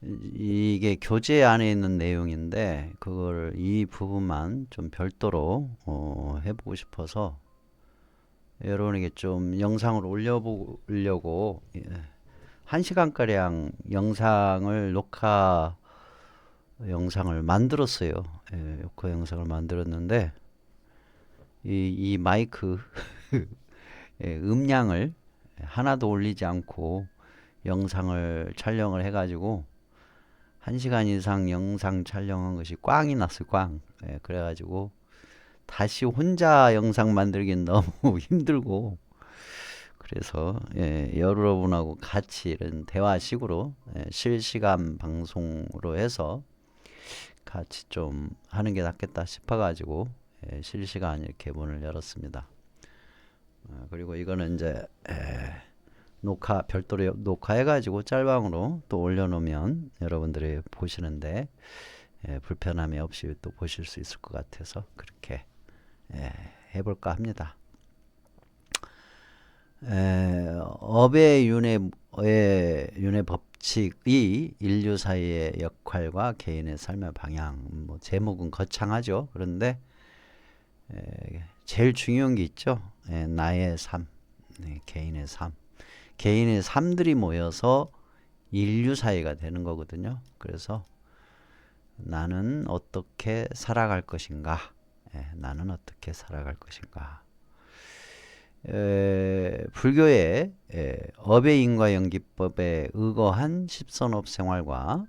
이게 교재 안에 있는 내용인데 그걸 이 부분만 좀 별도로 해보고 여러분에게 좀 영상을 올려보려고 1시간가량 영상을 만들었어요. 녹화 영상을 만들었는데 이 마이크 음량을 하나도 올리지 않고 영상을 촬영을 해가지고 1시간 이상 영상 촬영한 것이 꽝이 났어요. 꽝. 그래가지고 다시 혼자 영상 만들긴 너무 힘들고 그래서 여러분하고 같이 이런 대화식으로 실시간 방송으로 해서 같이 좀 하는 게 낫겠다 싶어가지고 실시간 이렇게 문을 열었습니다. 그리고 이거는 이제 별도로 녹화해가지고 짤방으로 또 올려놓으면 여러분들이 보시는데 불편함이 없이 또 보실 수 있을 것 같아서 그렇게 해볼까 합니다. 업의 윤회 법칙이 인류 사이의 역할과 개인의 삶의 방향. 뭐 제목은 거창하죠. 그런데 제일 중요한 게 있죠. 나의 삶, 개인의 삶. 개인의 삶들이 모여서 인류 사회가 되는 거거든요. 그래서 나는 어떻게 살아갈 것인가? 나는 어떻게 살아갈 것인가? 불교의 업의 인과연기법에 의거한 십선업 생활과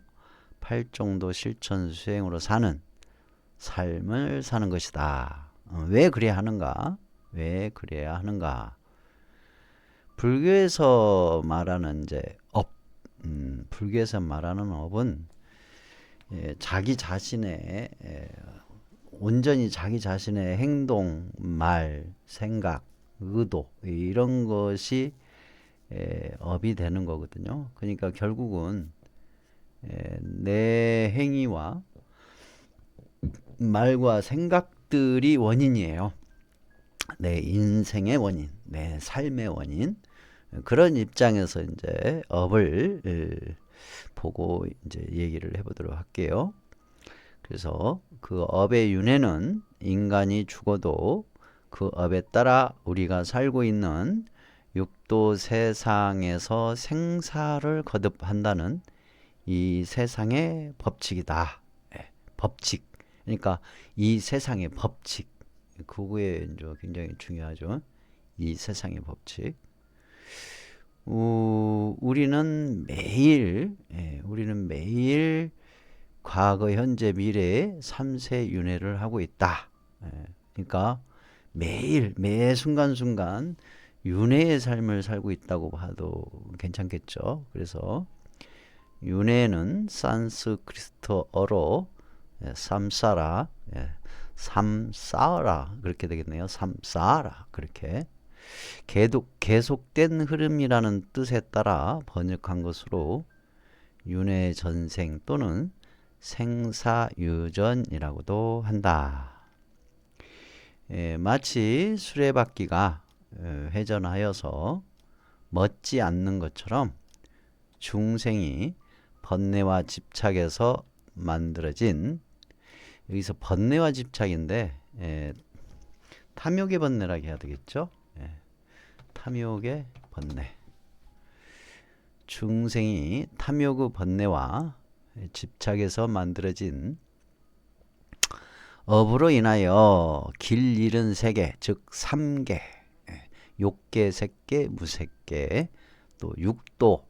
팔정도 실천 수행으로 사는 삶을 사는 것이다. 왜 그래야 하는가? 왜 그래야 하는가? 불교에서 말하는 이제 불교에서 말하는 업은 자기 자신의 온전히 자기 자신의 행동, 말, 생각, 의도 이런 것이 업이 되는 거거든요. 그러니까 결국은 내 행위와 말과 생각들이 원인이에요. 내 인생의 원인, 내 삶의 원인. 그런 입장에서 이제 업을 보고 이제 얘기를 해보도록 할게요. 그래서 그 업의 윤회는 인간이 죽어도 그 업에 따라 우리가 살고 있는 육도 세상에서 생사를 거듭한다는 이 세상의 법칙이다. 법칙. 그러니까 이 세상의 법칙. 그거에 이제 굉장히 중요하죠. 이 세상의 법칙. 우리는 매일 과거, 현재, 미래의 3세 윤회를 하고 있다. 그러니까 매 순간순간 윤회의 삶을 살고 있다고 봐도 괜찮겠죠. 그래서 윤회는 산스크리트어로 삼사라, 삼사라 그렇게 되겠네요. 삼사라 그렇게 계속된 흐름이라는 뜻에 따라 번역한 것으로 윤회전생 또는 생사유전이라고도 한다. 마치 수레바퀴가 회전하여서 멎지 않는 것처럼 중생이 번뇌와 집착에서 만들어진 여기서 번뇌와 집착인데 탐욕의 번뇌라고 해야 되겠죠. 탐욕의 번뇌. 중생이 탐욕의 번뇌와 집착에서 만들어진 업으로 인하여 길 잃은 세계, 즉 삼계, 욕계, 색계, 무색계, 또 육도,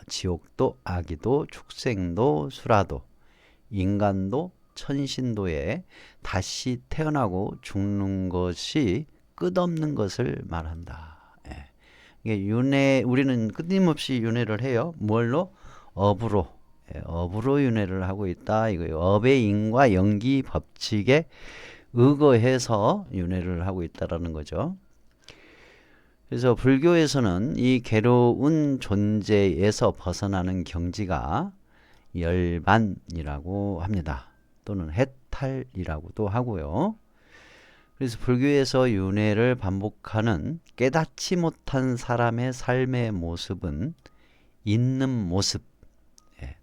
지옥도, 아기도, 축생도, 수라도, 인간도, 천신도에 다시 태어나고 죽는 것이 끝없는 것을 말한다. 이게 우리는 끊임없이 윤회를 해요. 뭘로? 업으로. 업으로 윤회를 하고 있다. 이거예요. 업의 인과 연기 법칙에 의거해서 윤회를 하고 있다라는 거죠. 그래서 불교에서는 이 괴로운 존재에서 벗어나는 경지가 열반이라고 합니다. 또는 해탈이라고도 하고요. 그래서 불교에서 윤회를 반복하는 깨닫지 못한 사람의 삶의 모습은 있는 모습,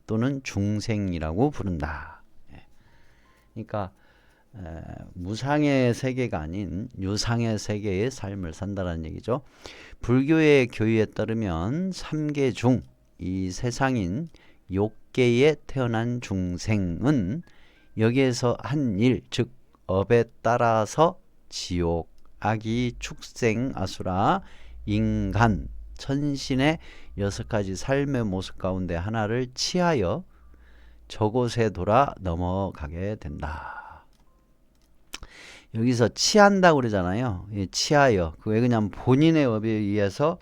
또는 중생이라고 부른다. 그러니까 무상의 세계가 아닌 유상의 세계의 삶을 산다는 얘기죠. 불교의 교의에 따르면 3계 중 이 세상인 욕계에 태어난 중생은 여기에서 한 일, 즉 업에 따라서 지옥, 악이, 축생, 아수라, 인간, 천신의 6가지 삶의 모습 가운데 하나를 취하여 저곳에 돌아 넘어가게 된다. 여기서 취한다고 그러잖아요. 취하여. 그게 그냥 본인의 업에 의해서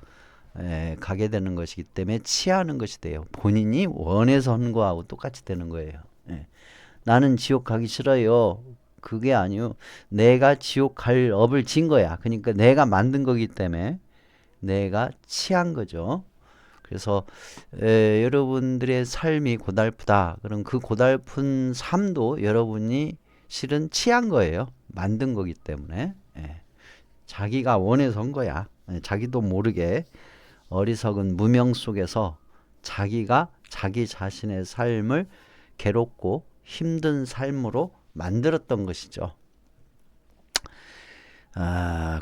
가게 되는 것이기 때문에 취하는 것이 돼요. 본인이 원해서 한 거하고 똑같이 되는 거예요. 나는 지옥 가기 싫어요. 그게 아니요. 내가 지옥 갈 업을 진 거야. 그러니까 내가 만든 거기 때문에 내가 취한 거죠. 그래서 여러분들의 삶이 고달프다. 그럼 그 고달픈 삶도 여러분이 실은 취한 거예요. 만든 거기 때문에. 자기가 원해서 한 거야. 자기도 모르게 어리석은 무명 속에서 자기가 자기 자신의 삶을 괴롭고 힘든 삶으로 만들었던 것이죠.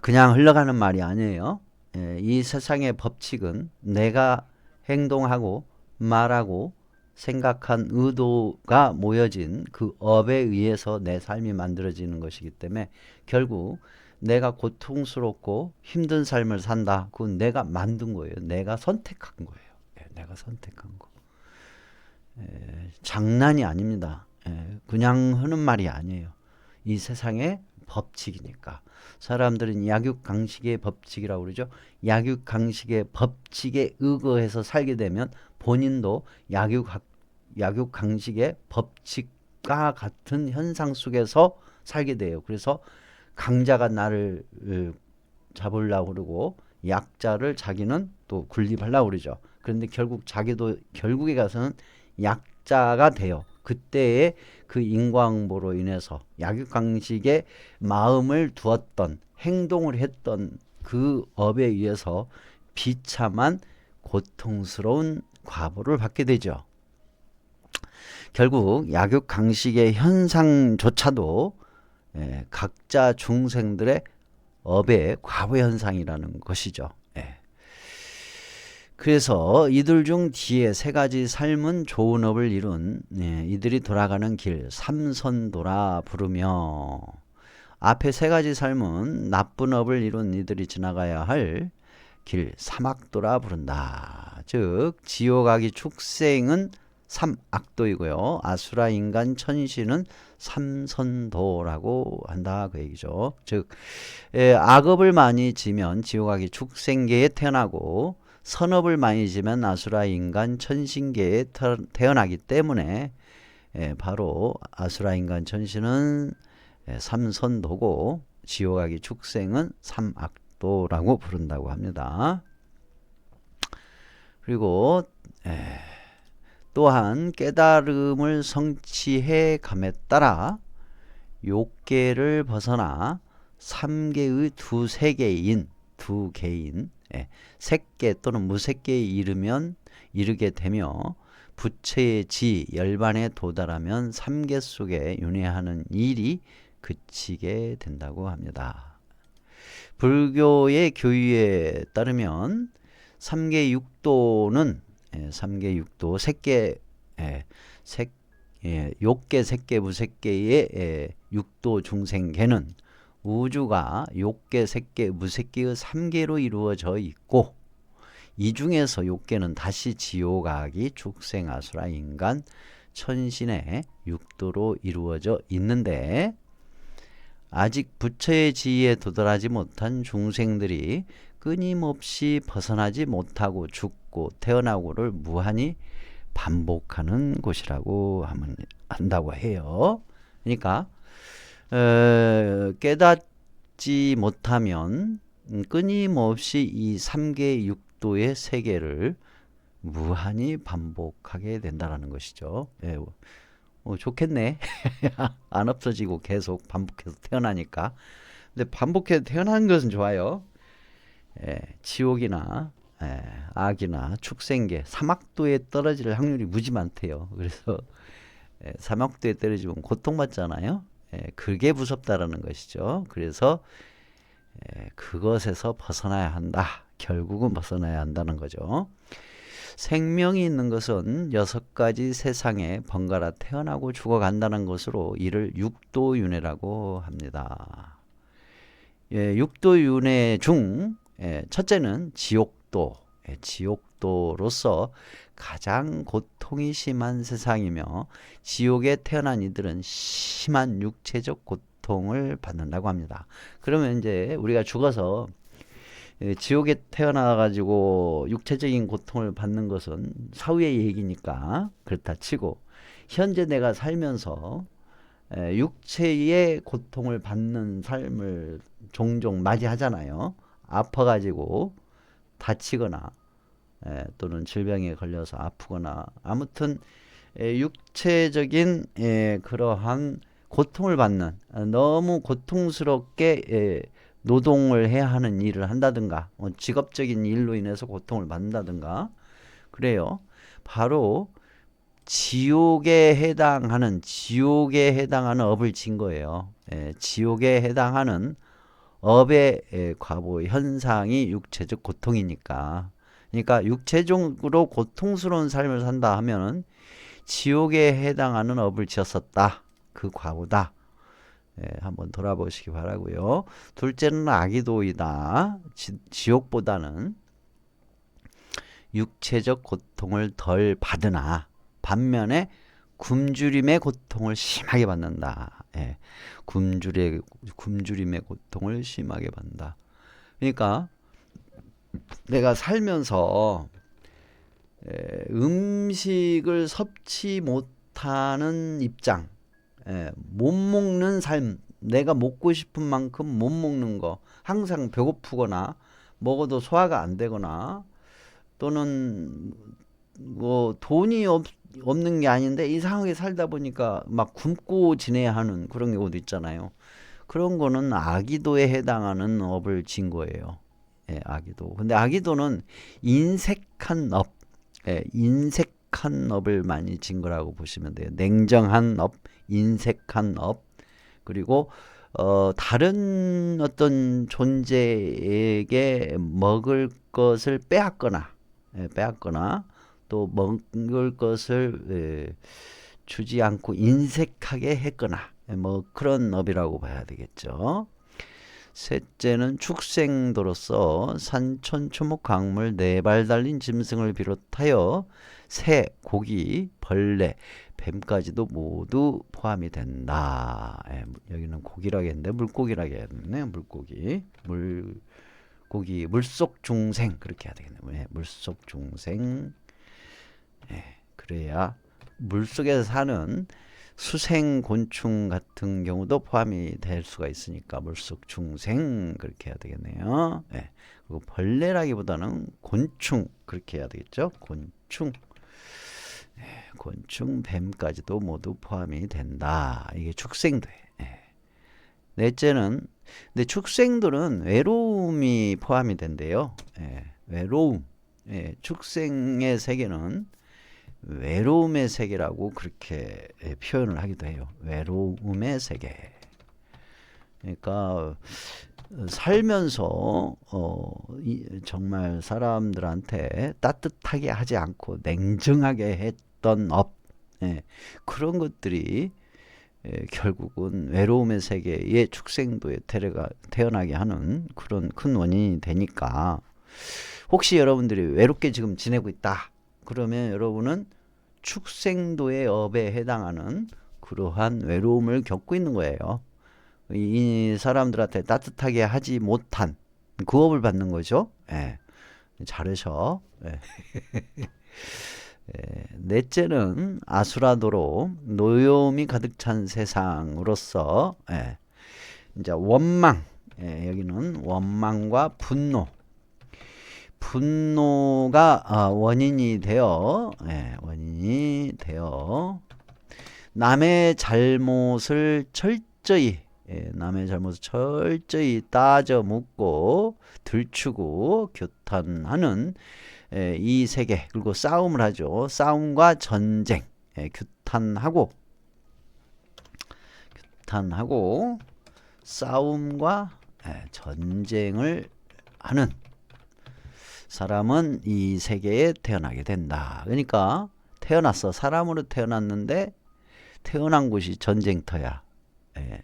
그냥 흘러가는 말이 아니에요. 이 세상의 법칙은 내가 행동하고 말하고 생각한 의도가 모여진 그 업에 의해서 내 삶이 만들어지는 것이기 때문에 결국 내가 고통스럽고 힘든 삶을 산다. 그건 내가 만든 거예요. 내가 선택한 거예요. 내가 선택한 거. 장난이 아닙니다. 그냥 하는 말이 아니에요. 이 세상의 법칙이니까. 사람들은 약육강식의 법칙이라고 그러죠. 약육강식의 법칙에 의거해서 살게 되면 본인도 약육강식의 법칙과 같은 현상 속에서 살게 돼요. 그래서 강자가 나를 잡으려고 그러고 약자를 자기는 또 군립하려고 그러죠. 그런데 결국 자기도 결국에 가서는 약자가 돼요. 그때의 그 인과응보로 인해서 약육강식에 마음을 두었던 행동을 했던 그 업에 의해서 비참한 고통스러운 과보를 받게 되죠. 결국 약육강식의 현상조차도 각자 중생들의 업의 과보현상이라는 것이죠. 그래서 이들 중 뒤에 3가지 삶은 좋은 업을 이룬 이들이 돌아가는 길 삼선도라 부르며, 앞에 3가지 삶은 나쁜 업을 이룬 이들이 지나가야 할 길 삼악도라 부른다. 즉 지옥악이 축생은 삼악도이고요. 아수라 인간 천신은 삼선도라고 한다 그 얘기죠. 즉 악업을 많이 지면 지옥악이 축생계에 태어나고 선업을 많이 지면 아수라 인간 천신계에 태어나기 때문에 바로 아수라 인간 천신은 삼선도고 지옥악이 축생은 삼악도라고 부른다고 합니다. 그리고 또한 깨달음을 성취해 감에 따라 욕계를 벗어나 3계의 두 세계인 색계 또는 무색계에 이르게 되며 부처의 지 열반에 도달하면 3계 속에 윤회하는 일이 그치게 된다고 합니다. 불교의 교의에 따르면 3계 육도는 3계 육도 색계 욕계 색계 무색계의 육도 중생계는 우주가 욕계 색계 무색계의 3계로 이루어져 있고, 이 중에서 욕계는 다시 지옥악이 축생 아수라 인간 천신의 육도로 이루어져 있는데, 아직 부처의 지위에 도달하지 못한 중생들이 끊임없이 벗어나지 못하고 죽고 태어나고를 무한히 반복하는 곳이라고 한다고 해요. 그러니까 깨닫지 못하면 끊임없이 이 3계 육도의 세계를 무한히 반복하게 된다는 것이죠. 좋겠네. 안 없어지고 계속 반복해서 태어나니까. 근데 반복해서 태어나는 것은 좋아요. 지옥이나 아기나 축생계 사막도에 떨어질 확률이 무지 많대요. 그래서 사막도에 떨어지면 고통받잖아요. 그게 무섭다라는 것이죠. 그래서 그것에서 벗어나야 한다. 결국은 벗어나야 한다는 거죠. 생명이 있는 것은 6가지 세상에 번갈아 태어나고 죽어간다는 것으로 이를 육도윤회라고 합니다. 육도윤회 중 첫째는 지옥도. 지옥도로서 가장 고통이 심한 세상이며 지옥에 태어난 이들은 심한 육체적 고통을 받는다고 합니다. 그러면 이제 우리가 죽어서 지옥에 태어나 가지고 육체적인 고통을 받는 것은 사후의 얘기니까 그렇다 치고, 현재 내가 살면서 육체의 고통을 받는 삶을 종종 맞이하잖아요. 아파가지고 다치거나 또는 질병에 걸려서 아프거나 아무튼 육체적인 그러한 고통을 받는, 너무 고통스럽게 노동을 해야 하는 일을 한다든가 직업적인 일로 인해서 고통을 받는다든가 그래요. 바로 지옥에 해당하는 업을 진 거예요. 지옥에 해당하는 업의 과보 현상이 육체적 고통이니까. 그러니까 육체적으로 고통스러운 삶을 산다 하면은 지옥에 해당하는 업을 지었었다. 그 과보다. 한번 돌아보시기 바라고요. 둘째는 아기도이다. 지옥보다는 육체적 고통을 덜 받으나 반면에 굶주림의 고통을 심하게 받는다. 굶주림의 고통을 심하게 받는다. 그러니까 내가 살면서 음식을 섭취 못하는 입장, 못 먹는 삶, 내가 먹고 싶은 만큼 못 먹는 거, 항상 배고프거나 먹어도 소화가 안 되거나 또는 뭐 돈이 없는 게 아닌데 이상하게 살다 보니까 막 굶고 지내야 하는 그런 경우도 있잖아요. 그런 거는 아기도에 해당하는 업을 진 거예요. 아기도. 근데 아기도는 인색한 업, 인색한 업을 많이 진 거라고 보시면 돼요. 냉정한 업, 인색한 업, 그리고 다른 어떤 존재에게 먹을 것을 빼앗거나 또 먹을 것을 주지 않고 인색하게 했거나 뭐 그런 업이라고 봐야 되겠죠. 셋째는 축생도로서 산천 초목 강물 4발 달린 짐승을 비롯하여 새, 고기, 벌레, 뱀까지도 모두 포함이 된다. 여기는 고기라고 했는데 물고기라고 했네요. 물고기, 물속 중생 그렇게 해야 되겠네요. 물속 중생. 그래야 물속에서 사는 수생 곤충 같은 경우도 포함이 될 수가 있으니까 물속 중생 그렇게 해야 되겠네요. 그리고 벌레라기보다는 곤충 그렇게 해야 되겠죠. 곤충, 뱀까지도 모두 포함이 된다. 이게 축생도에. 넷째는, 근데 축생들은 외로움이 포함이 된대요. 외로움. 축생의 세계는 외로움의 세계라고 그렇게 표현을 하기도 해요. 외로움의 세계. 그러니까 살면서 정말 사람들한테 따뜻하게 하지 않고 냉정하게 했던 업, 그런 것들이 결국은 외로움의 세계의 축생도에 태어나게 하는 그런 큰 원인이 되니까, 혹시 여러분들이 외롭게 지금 지내고 있다 그러면 여러분은 축생도의 업에 해당하는 그러한 외로움을 겪고 있는 거예요. 이 사람들한테 따뜻하게 하지 못한 그 업을 받는 거죠. 잘하셔. 넷째는 아수라도로 노여움이 가득 찬 세상으로서 이제 원망, 여기는 원망과 분노가 원인이 되어 남의 잘못을 철저히 남의 잘못을 철저히 따져 묻고 들추고 규탄하는 이 세계, 그리고 싸움을 하죠. 싸움과 전쟁, 규탄하고 싸움과 전쟁을 하는 사람은 이 세계에 태어나게 된다. 그러니까 태어났어. 사람으로 태어났는데 태어난 곳이 전쟁터야.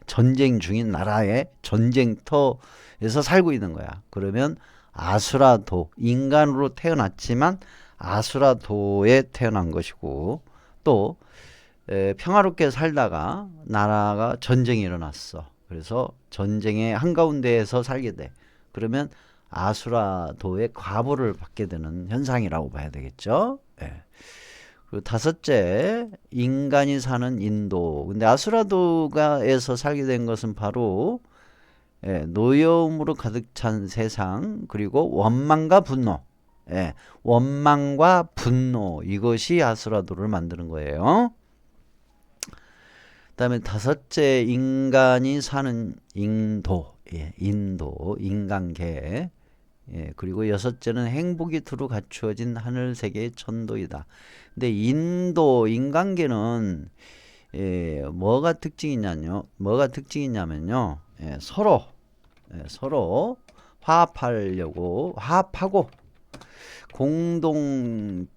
전쟁 중인 나라의 전쟁터에서 살고 있는 거야. 그러면 아수라도, 인간으로 태어났지만 아수라도에 태어난 것이고, 또 평화롭게 살다가 나라가 전쟁이 일어났어. 그래서 전쟁의 한가운데에서 살게 돼. 그러면 아수라도의 과보를 받게 되는 현상이라고 봐야 되겠죠. 그리고 다섯째, 인간이 사는 인도. 근데 아수라도가에서 살게 된 것은 바로 노여움으로 가득 찬 세상, 그리고 원망과 분노. 원망과 분노, 이것이 아수라도를 만드는 거예요. 그 다음에 다섯째, 인간이 사는 인도, 인간계. 그리고 여섯째는 행복이 두루 갖추어진 하늘 세계의 천도이다. 근데 인간계는 뭐가 특징이냐면요, 서로 화합하고 공동적인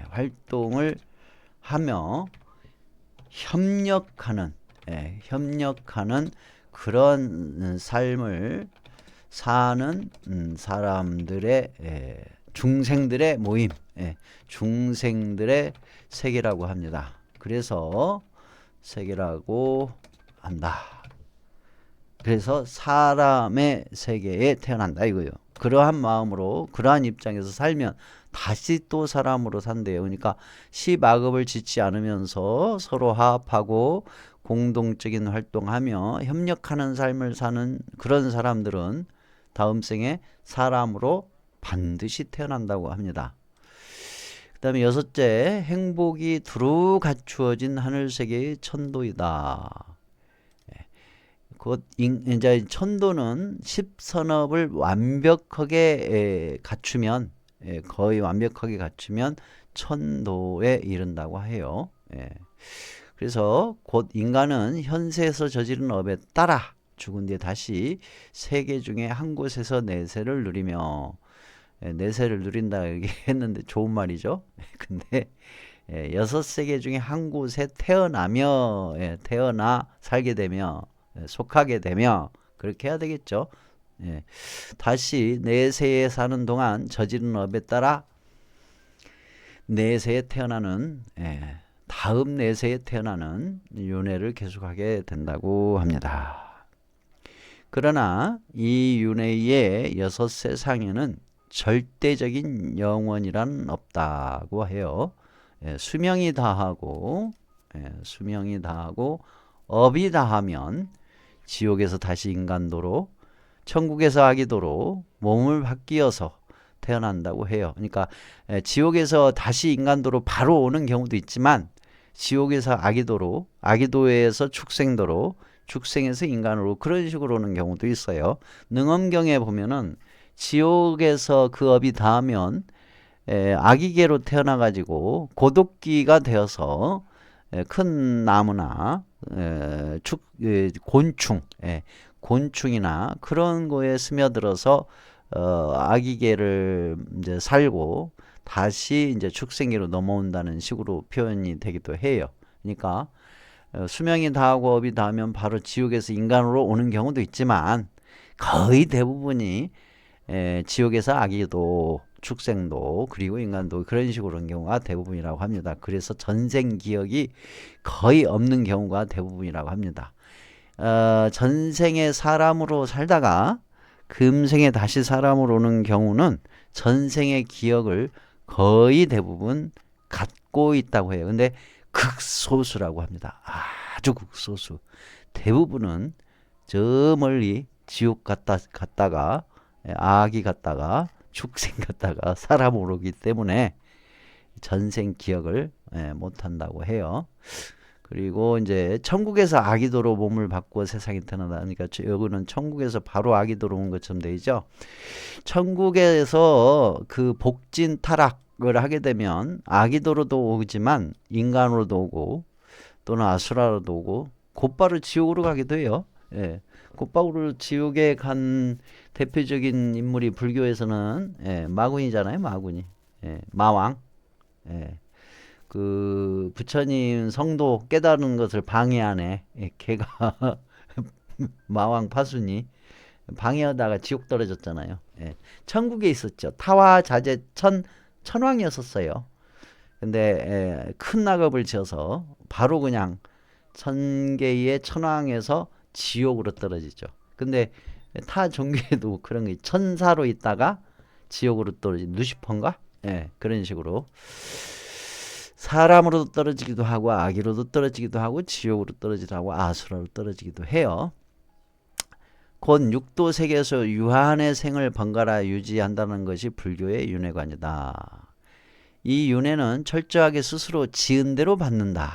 활동을 하며 협력하는 그런 삶을 사는 사람들의 중생들의 모임, 중생들의 세계라고 합니다. 그래서 세계라고 한다. 그래서 사람의 세계에 태어난다 이거예요. 그러한 마음으로, 그러한 입장에서 살면 다시 또 사람으로 산대요. 그러니까 시바급을 짓지 않으면서 서로 화합하고 공동적인 활동하며 협력하는 삶을 사는 그런 사람들은 다음 생에 사람으로 반드시 태어난다고 합니다. 그 다음에 여섯째, 행복이 두루 갖추어진 하늘세계의 천도이다. 곧 이제 천도는 십선업을 완벽하게 갖추면, 거의 완벽하게 갖추면 천도에 이른다고 해요. 그래서 곧 인간은 현세에서 저지른 업에 따라 죽은 뒤에 다시 세계 중에 한 곳에서 내세를 누리며, 내세를 누린다 얘기했는데 좋은 말이죠. 근데 여섯 세계 중에 한 곳에 태어나 살게 되며, 속하게 되며, 그렇게 해야 되겠죠. 다시 내세에 사는 동안 저지른 업에 따라 내세에 태어나는, 다음 내세에 태어나는 윤회를 계속하게 된다고 합니다. 그러나 이 윤회의 여섯 세상에는 절대적인 영원이란 없다고 해요. 수명이 다하고 업이 다하면 지옥에서 다시 인간도로, 천국에서 아기도로 몸을 바뀌어서 태어난다고 해요. 그러니까 지옥에서 다시 인간도로 바로 오는 경우도 있지만, 지옥에서 아기도로, 아기도에서 축생도로, 축생에서 인간으로, 그런 식으로 오는 경우도 있어요. 능엄경에 보면은 지옥에서 그 업이 닿으면 아기계로 태어나가지고 고독기가 되어서 큰 나무나 곤충이나 그런 거에 스며들어서 아기계를 이제 살고 다시 이제 축생계로 넘어온다는 식으로 표현이 되기도 해요. 그러니까 수명이 다하고 업이 다하면 바로 지옥에서 인간으로 오는 경우도 있지만, 거의 대부분이 지옥에서 아기도, 축생도, 그리고 인간도 그런 식으로 오는 경우가 대부분이라고 합니다. 그래서 전생 기억이 거의 없는 경우가 대부분이라고 합니다. 전생에 사람으로 살다가 금생에 다시 사람으로 오는 경우는 전생의 기억을 거의 대부분 갖고 있다고 해요. 근데 극소수라고 합니다. 아주 극소수. 대부분은 저 멀리 지옥 갔다가 아기 갔다가 축생 갔다가 사람으로 오기 때문에 전생 기억을 못한다고 해요. 그리고 이제 천국에서 아기도로 몸을 바꾸어 세상에 태어나다. 그러니까 여기는 천국에서 바로 아기도로 온 것처럼 되죠. 천국에서 그 복진 타락을 하게 되면 아기도로도 오지만 인간으로도 오고 또는 아수라로도 오고 곧바로 지옥으로 가기도 해요. 예. 곧바로 지옥에 간 대표적인 인물이 불교에서는 마군이잖아요. 마군이. 마왕. 예. 그 부처님 성도 깨달은 것을 방해하네. 걔가 마왕 파순이 방해하다가 지옥 떨어졌잖아요. 천국에 있었죠. 타화자재 천왕이었었어요. 근데 큰 낙업을 지어서 바로 그냥 천계의 천왕에서 지옥으로 떨어지죠. 근데 타 종교에도 그런 게 천사로 있다가 지옥으로 떨어진 루시퍼인가? 그런 식으로 사람으로도 떨어지기도 하고 아기로도 떨어지기도 하고 지옥으로 떨어지기도 하고 아수라로 떨어지기도 해요. 곧 육도 세계에서 유한의 생을 번갈아 유지한다는 것이 불교의 윤회관이다. 이 윤회는 철저하게 스스로 지은 대로 받는다.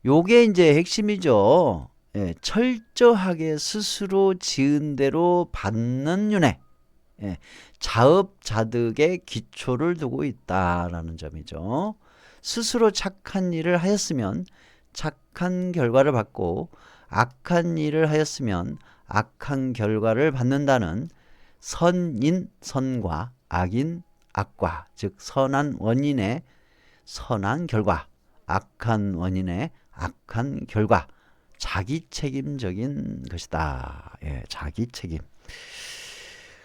요게 이제 핵심이죠. 철저하게 스스로 지은 대로 받는 윤회. 자업자득의 기초를 두고 있다라는 점이죠. 스스로 착한 일을 하였으면 착한 결과를 받고 악한 일을 하였으면 악한 결과를 받는다는 선인 선과 악인 악과, 즉 선한 원인의 선한 결과, 악한 원인의 악한 결과, 자기 책임적인 것이다. 자기 책임.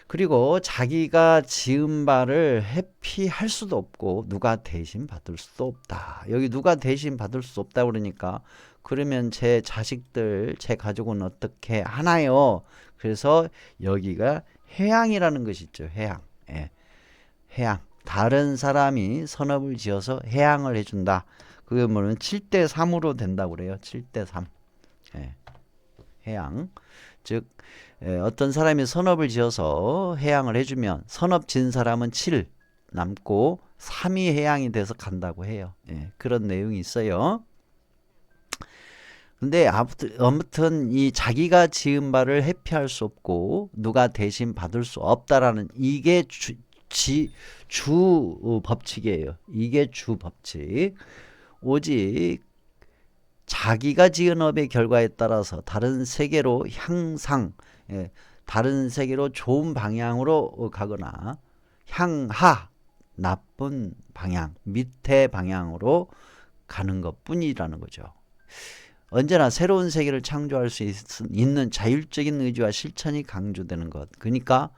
그리고 자기가 지은 바를 회피할 수도 없고 누가 대신 받을 수도 없다. 여기 누가 대신 받을 수 없다 그러니까 그러면 제 자식들, 제 가족은 어떻게 하나요? 그래서 여기가 해양이라는 것이 있죠. 해양. 해양. 다른 사람이 선업을 지어서 해양을 해준다. 그게 뭐냐면 7대3으로 된다고 그래요. 7대3. 해양. 즉 어떤 사람이 선업을 지어서 해양을 해주면 선업 진 사람은 7 남고 3이 해양이 돼서 간다고 해요. 그런 내용이 있어요. 근데 아무튼 이 자기가 지은 바를 회피할 수 없고 누가 대신 받을 수 없다라는 이게 주 법칙이에요. 이게 주 법칙. 오직 자기가 지은 업의 결과에 따라서 다른 세계로 향상, 다른 세계로 좋은 방향으로 가거나 향하, 나쁜 방향, 밑에 방향으로 가는 것뿐이라는 거죠. 언제나 새로운 세계를 창조할 수 있는 자율적인 의지와 실천이 강조되는 것. 그러니까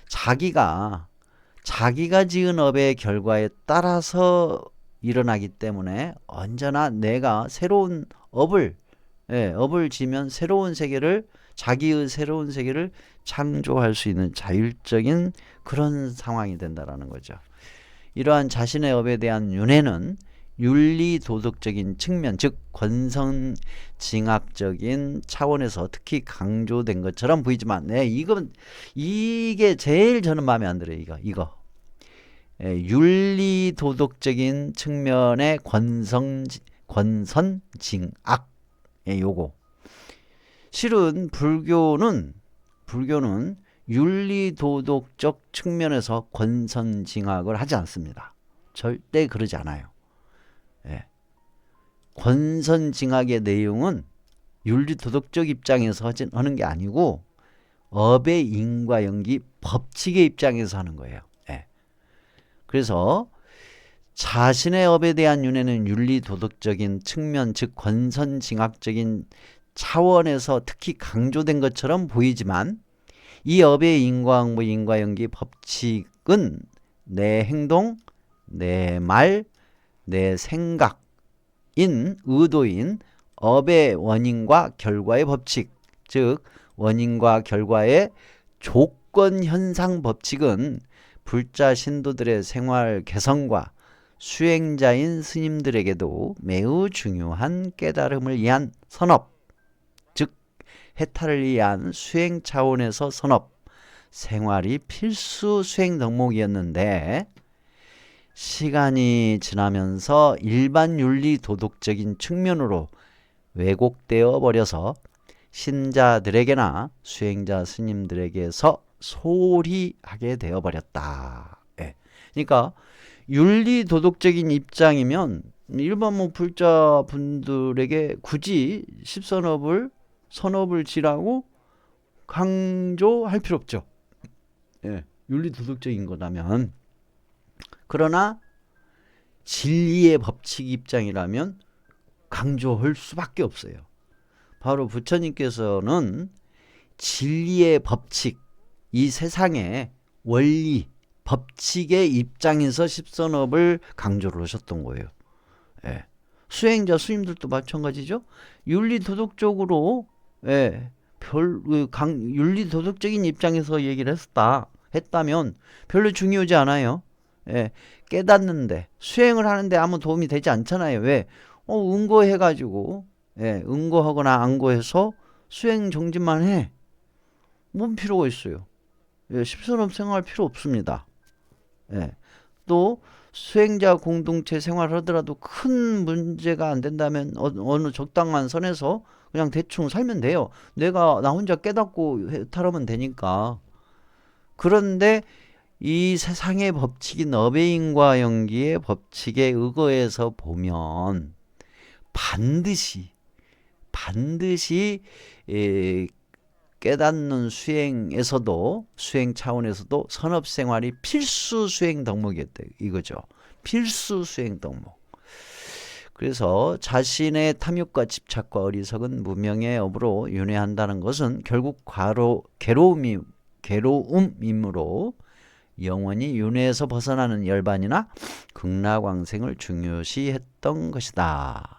자기가 지은 업의 결과에 따라서 일어나기 때문에 언제나 내가 새로운 업을 지면 새로운 세계를 자기의 새로운 세계를 창조할 수 있는 자율적인 그런 상황이 된다라는 거죠. 이러한 자신의 업에 대한 윤회는 윤리 도덕적인 측면, 즉 권선징악적인 차원에서 특히 강조된 것처럼 보이지만, 이게 제일 저는 마음에 안 들어요. 이거. 윤리 도덕적인 측면의 권선징악. 요거. 실은 불교는 윤리 도덕적 측면에서 권선징악을 하지 않습니다. 절대 그러지 않아요. 권선징악의 내용은 윤리 도덕적 입장에서 하는 게 아니고 업의 인과연기 법칙의 입장에서 하는 거예요. 그래서 자신의 업에 대한 윤회는 윤리 도덕적인 측면, 즉 권선징악적인 차원에서 특히 강조된 것처럼 보이지만 이 업의 인과응보, 인과연기 법칙은 내 행동, 내 말, 내 생각인 의도인 업의 원인과 결과의 법칙, 즉 원인과 결과의 조건 현상 법칙은 불자 신도들의 생활 개선과 수행자인 스님들에게도 매우 중요한 깨달음을 위한 선업, 즉 해탈을 위한 수행 차원에서 선업, 생활이 필수 수행 덕목이었는데 시간이 지나면서 일반 윤리 도덕적인 측면으로 왜곡되어 버려서 신자들에게나 수행자 스님들에게서 소홀히 하게 되어 버렸다. 예. 그러니까 윤리 도덕적인 입장이면 일반 뭐 불자 분들에게 굳이 선업을 지라고 강조할 필요 없죠. 예. 윤리 도덕적인 거라면. 그러나 진리의 법칙 입장이라면 강조할 수밖에 없어요. 바로 부처님께서는 진리의 법칙, 이 세상의 원리, 법칙의 입장에서 십선업을 강조를 하셨던 거예요. 예. 수행자 스님들도 마찬가지죠. 윤리 도덕적으로 윤리 도덕적인 입장에서 얘기를 했다면 별로 중요하지 않아요. 예. 깨닫는데 수행을 하는데 아무 도움이 되지 않잖아요. 왜? 응거해가지고 응거하거나 안거해서 수행 정진만 해. 뭔 필요가 있어요. 십선업 생활할 필요 없습니다. 또 수행자 공동체 생활을 하더라도 큰 문제가 안 된다면 어느 적당한 선에서 그냥 대충 살면 돼요. 나 혼자 깨닫고 해탈하면 되니까. 그런데 이 세상의 법칙인 어베인과 연기의 법칙에 의거해서 보면 반드시 깨닫는 수행에서도 수행 차원에서도 선업생활이 필수 수행 덕목이었다 이거죠. 필수 수행 덕목. 그래서 자신의 탐욕과 집착과 어리석은 무명의 업으로 윤회한다는 것은 결국 괴로움이므로 영원히 윤회에서 벗어나는 열반이나 극락왕생을 중요시했던 것이다.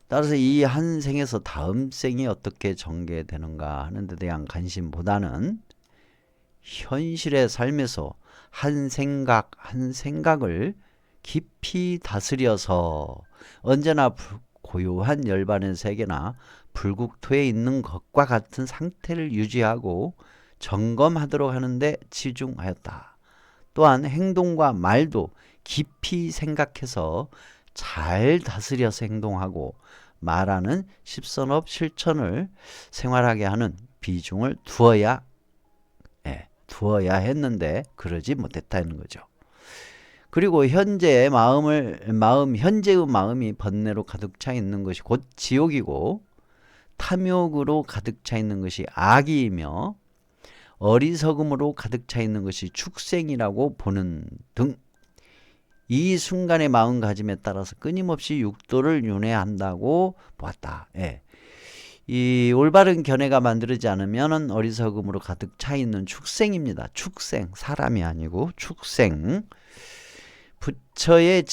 따라서 이 한 생에서 다음 생이 어떻게 전개되는가 하는 데 대한 관심보다는 현실의 삶에서 한 생각을 깊이 다스려서 언제나 고요한 열반의 세계나 불국토에 있는 것과 같은 상태를 유지하고 점검하도록 하는데 치중하였다. 또한 행동과 말도 깊이 생각해서 잘 다스려서 행동하고 말하는 십선업 실천을 생활하게 하는 비중을 두어야 했는데 그러지 못했다는 거죠. 그리고 현재의 마음이 번뇌로 가득 차 있는 것이 곧 지옥이고 탐욕으로 가득 차 있는 것이 악이며 어리석음으로 가득 차 있는 것이 축생이라고 보는 등 이 순간의 마음가짐에 따라서 끊임없이 육도를 윤회한다고 보았다. 이 올바른 견해가 만들어지지 않으면 어리석음으로 가득 차 있는 축생입니다. 축생, 사람이 아니고 축생. 부처의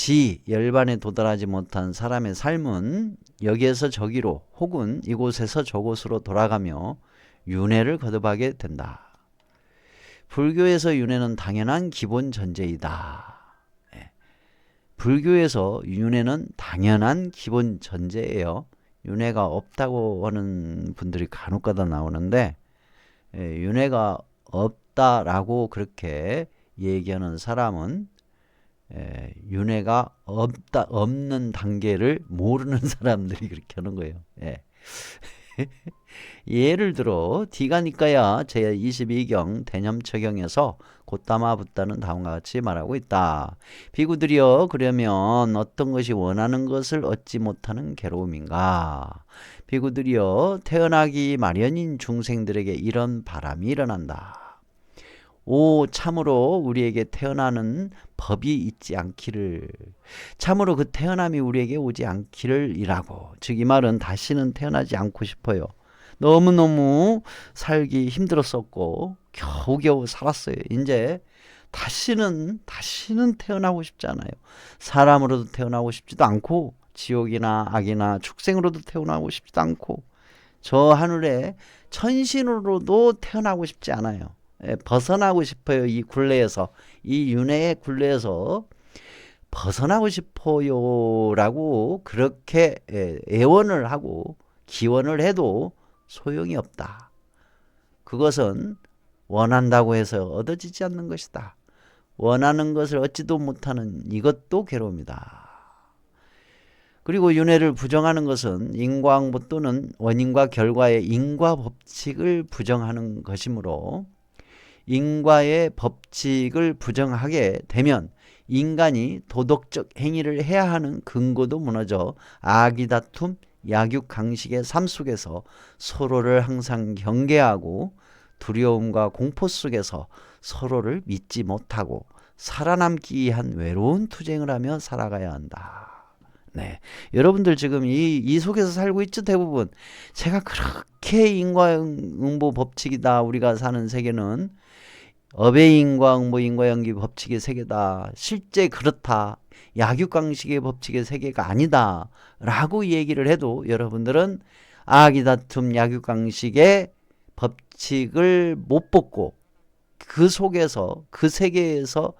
열반에 도달하지 못한 사람의 삶은 여기에서 저기로 혹은 이곳에서 저곳으로 돌아가며 윤회를 거듭하게 된다. 불교에서 윤회는 당연한 기본 전제이다. 불교에서 윤회는 당연한 기본 전제예요. 윤회가 없다고 하는 분들이 간혹가다 나오는데 윤회가 없다라고 그렇게 얘기하는 사람은 윤회가 없는 단계를 모르는 사람들이 그렇게 하는 거예요. 예를 들어 디가니까야 제22경 대념처경에서 곧다마 붓다는 다음과 같이 말하고 있다. 비구들이여 그러면 어떤 것이 원하는 것을 얻지 못하는 괴로움인가? 비구들이여 태어나기 마련인 중생들에게 이런 바람이 일어난다. 참으로 우리에게 태어나는 법이 있지 않기를, 참으로 그 태어남이 우리에게 오지 않기를 이라고. 즉 이 말은 다시는 태어나지 않고 싶어요. 너무너무 살기 힘들었었고 겨우겨우 살았어요. 이제 다시는 태어나고 싶지 않아요. 사람으로도 태어나고 싶지도 않고 지옥이나 악이나 축생으로도 태어나고 싶지도 않고 저 하늘에 천신으로도 태어나고 싶지 않아요. 벗어나고 싶어요. 이 굴레에서, 이 윤회의 굴레에서 벗어나고 싶어요 라고 그렇게 애원을 하고 기원을 해도 소용이 없다. 그것은 원한다고 해서 얻어지지 않는 것이다. 원하는 것을 얻지도 못하는 이것도 괴로움이다. 그리고 윤회를 부정하는 것은 인과응보 또는 원인과 결과의 인과 법칙을 부정하는 것이므로 인과의 법칙을 부정하게 되면 인간이 도덕적 행위를 해야 하는 근거도 무너져 아기다툼, 약육강식의 삶 속에서 서로를 항상 경계하고 두려움과 공포 속에서 서로를 믿지 못하고 살아남기 위한 외로운 투쟁을 하며 살아가야 한다. 네, 여러분들 지금 이 속에서 살고 있죠. 대부분 제가 그렇게 인과응보 법칙이다, 우리가 사는 세계는 업의 인과응보 인과연기 법칙의 세계다, 실제 그렇다, 약육강식의 법칙의 세계가 아니다 라고 얘기를 해도 여러분들은 아기다툼 약육강식의 법칙을 못 벗고 그 속에서 그 세계에서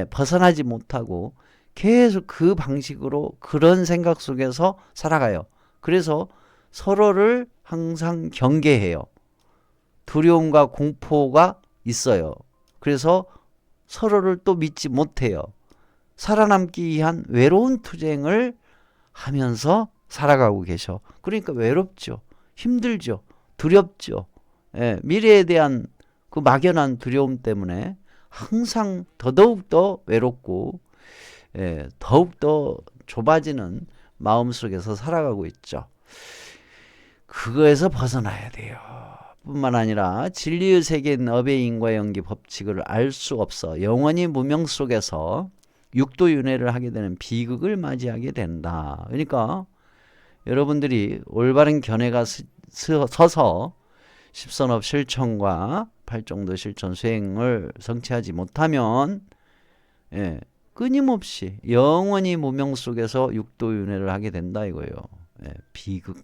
벗어나지 못하고 계속 그 방식으로 그런 생각 속에서 살아가요. 그래서 서로를 항상 경계해요. 두려움과 공포가 있어요. 그래서 서로를 또 믿지 못해요. 살아남기 위한 외로운 투쟁을 하면서 살아가고 계셔. 그러니까 외롭죠. 힘들죠. 두렵죠. 미래에 대한 그 막연한 두려움 때문에 항상 더더욱더 외롭고 더욱더 좁아지는 마음속에서 살아가고 있죠. 그거에서 벗어나야 돼요. 뿐만 아니라 진리의 세계인 업의 인과연기 법칙을 알 수 없어 영원히 무명 속에서 육도윤회를 하게 되는 비극을 맞이하게 된다. 그러니까 여러분들이 올바른 견해가 서서 십선업 실천과 팔정도 실천 수행을 성취하지 못하면 끊임없이 영원히 무명 속에서 육도윤회를 하게 된다 이거예요. 비극.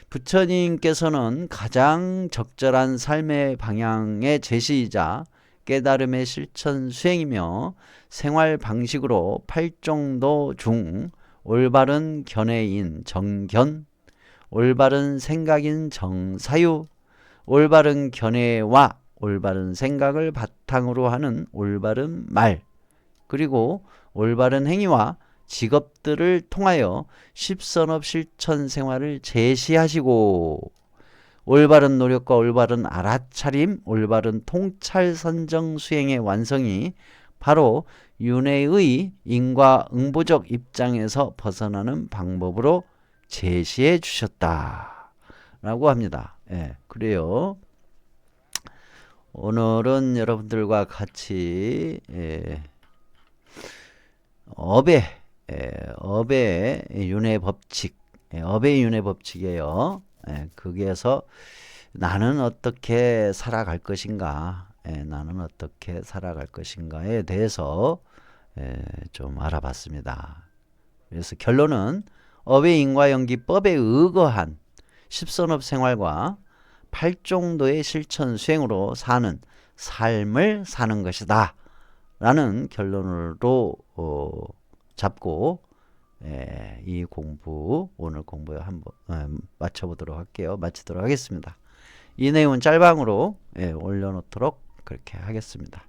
부처님께서는 가장 적절한 삶의 방향의 제시이자 깨달음의 실천 수행이며 생활 방식으로 팔정도 중 올바른 견해인 정견, 올바른 생각인 정사유, 올바른 견해와 올바른 생각을 바탕으로 하는 올바른 말, 그리고 올바른 행위와 직업들을 통하여 십선업 실천 생활을 제시하시고 올바른 노력과 올바른 알아차림, 올바른 통찰 선정 수행의 완성이 바로 윤회의 인과응보적 입장에서 벗어나는 방법으로 제시해 주셨다 라고 합니다. 그래요. 오늘은 여러분들과 같이 업의 윤회 법칙, 업의 윤회 법칙이에요. 거기에서 나는 어떻게 살아갈 것인가, 나는 어떻게 살아갈 것인가에 대해서 좀 알아봤습니다. 그래서 결론은 업의 인과연기법에 의거한 십선업 생활과 팔정도의 실천 수행으로 사는 삶을 사는 것이다 라는 결론으로 잡고 이 공부, 오늘 공부에 한번 마치도록 하겠습니다. 이 내용은 짤방으로 올려놓도록 그렇게 하겠습니다.